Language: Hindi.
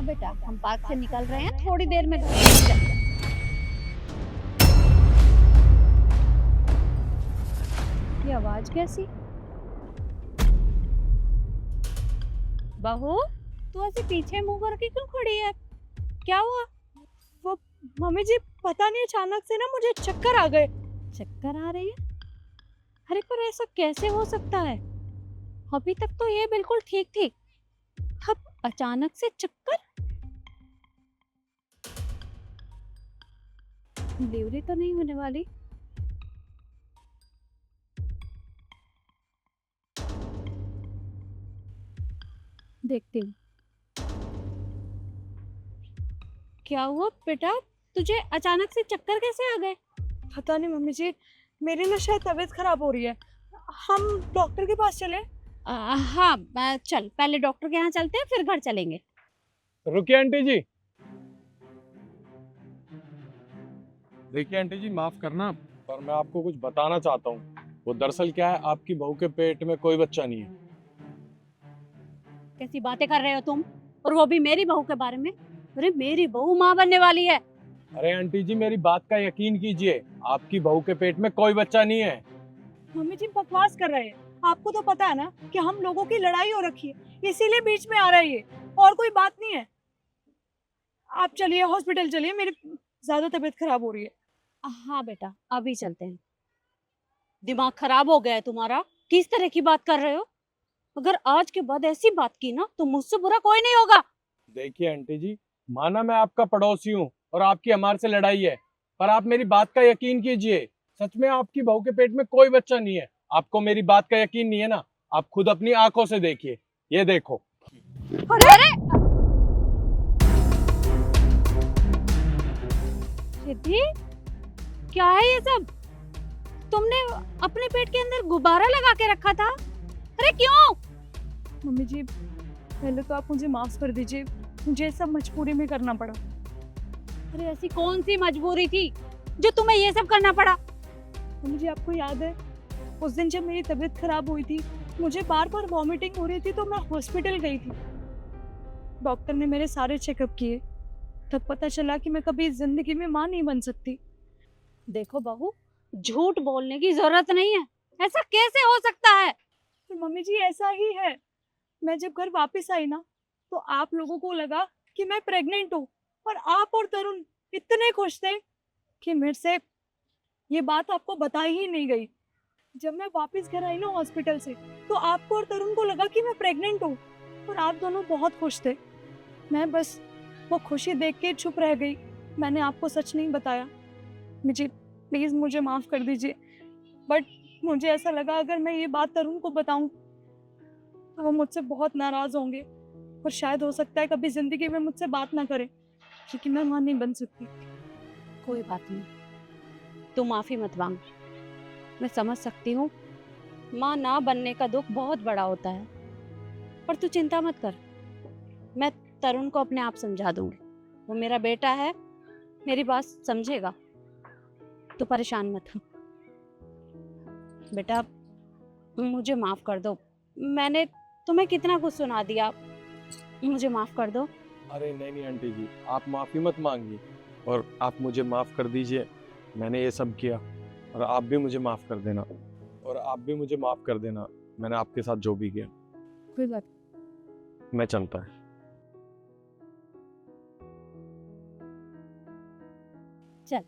हाँ बेटा, हम पार्क से निकल रहे हैं, थोड़ी देर में घर पहुंच जाएंगे। ये आवाज कैसी? बहू, तू ऐसे पीछे मुंह करके क्यों खड़ी है? क्या हुआ? वो मम्मी जी, पता नहीं अचानक से ना मुझे चक्कर आ गए। चक्कर आ रही है? अरे पर ऐसा कैसे हो सकता है? अभी तक तो ये बिल्कुल ठीक थी, अब अचानक से चक्कर? डिलीवरी तो नहीं होने वाली? देखती हूँ। क्या हुआ बेटा, तुझे अचानक से चक्कर कैसे आ गए? पता नहीं मम्मी जी, मेरी ना शायद तबीयत खराब हो रही है। हम डॉक्टर के पास चले? हाँ, चल पहले डॉक्टर के यहाँ चलते हैं, फिर घर चलेंगे। रुकिए आंटी जी। देखिए आंटी जी, माफ करना पर मैं आपको कुछ बताना चाहता हूँ। वो दरअसल क्या है, आपकी बहू के पेट में कोई बच्चा नहीं है। कैसी बातें कर रहे हो तुम, और वो भी मेरी बहू के बारे में? अरे मेरी बहू माँ बनने वाली है। अरे आंटी जी, मेरी बात का यकीन कीजिए, आपकी बहू के पेट में कोई बच्चा नहीं है। मम्मी जी बकवास कर रहे हैं। आपको तो पता है ना कि हम लोगों की लड़ाई हो रखी है, इसीलिए बीच में आ रहा है ये, और कोई बात नहीं है। आप चलिए हॉस्पिटल चलिए, मेरी ज्यादा तबीयत खराब हो रही है। हाँ बेटा, अभी चलते हैं। दिमाग खराब हो गया है तुम्हारा? किस तरह की बात कर रहे हो? अगर आज के बाद ऐसी बात की ना तो मुझसे बुरा कोई नहीं होगा। देखिए आंटी जी, माना मैं आपका पड़ोसी हूँ और आपकी हमारे से लड़ाई है, पर आप मेरी बात का यकीन कीजिए, सच में आपकी बहू के पेट में कोई बच्चा नहीं है। आपको मेरी बात का यकीन नहीं है ना? आप खुद अपनी आंखों से देखिए, ये देखो। अरे सिद्धि, क्या है ये सब? तुमने अपने पेट के अंदर गुब्बारा लगा के रखा था? अरे क्यों? मम्मी जी, पहले तो आप मुझे माफ कर दीजिए, मुझे सब मजबूरी में करना पड़ा। अरे ऐसी कौन सी मजबूरी थी जो तुम्हें ये सब करना पड़ा? मम्मी जी, आपको याद है उस दिन जब मेरी तबीयत खराब हुई थी, मुझे बार बार वॉमिटिंग हो रही थी, तो मैं हॉस्पिटल गई थी। डॉक्टर ने मेरे सारे चेकअप किए, तब पता चला कि मैं कभी जिंदगी में माँ नहीं बन सकती। देखो बहू, झूठ बोलने की जरूरत नहीं है। ऐसा कैसे हो सकता है? तो मम्मी जी ऐसा ही है, मैं जब घर वापस आई ना, तो आप लोगों को लगा कि मैं प्रेग्नेंट हूँ, और आप और तरुण इतने खुश थे कि मेरे से ये बात आपको बताई ही नहीं गई। जब मैं वापस घर आई ना हॉस्पिटल से, तो आपको और तरुण को लगा कि मैं प्रेग्नेंट हूँ, और आप दोनों बहुत खुश थे। मैं बस वो खुशी देख के चुप रह गई, मैंने आपको सच नहीं बताया। मुझे प्लीज़ मुझे माफ़ कर दीजिए, बट मुझे ऐसा लगा अगर मैं ये बात तरुण को बताऊं तो वो मुझसे बहुत नाराज़ होंगे, और शायद हो सकता है कभी ज़िंदगी में मुझसे बात ना करें, क्योंकि मैं माँ नहीं बन सकती। कोई बात नहीं, तू माफी मत मांग। मैं समझ सकती हूँ, माँ ना बनने का दुख बहुत बड़ा होता है, पर तू चिंता मत कर। मैं तरुण को अपने आप समझा दूंगी। वो मेरा बेटा है, मेरी बात समझेगा। तू परेशान मत हो। बेटा, मुझे माफ कर दो। मैंने तुम्हें कितना कुछ सुना दिया, मुझे माफ कर दो। अरे नहीं नहीं आंटी जी, आप माफ़ी मत मांगिए और आप मुझे माफ़ कर दीजिए। मैंने ये सब किया और आप भी मुझे माफ़ कर देना, और आप भी मुझे माफ़ कर देना, मैंने आपके साथ जो भी किया। कोई बात। मैं चलता है। चल।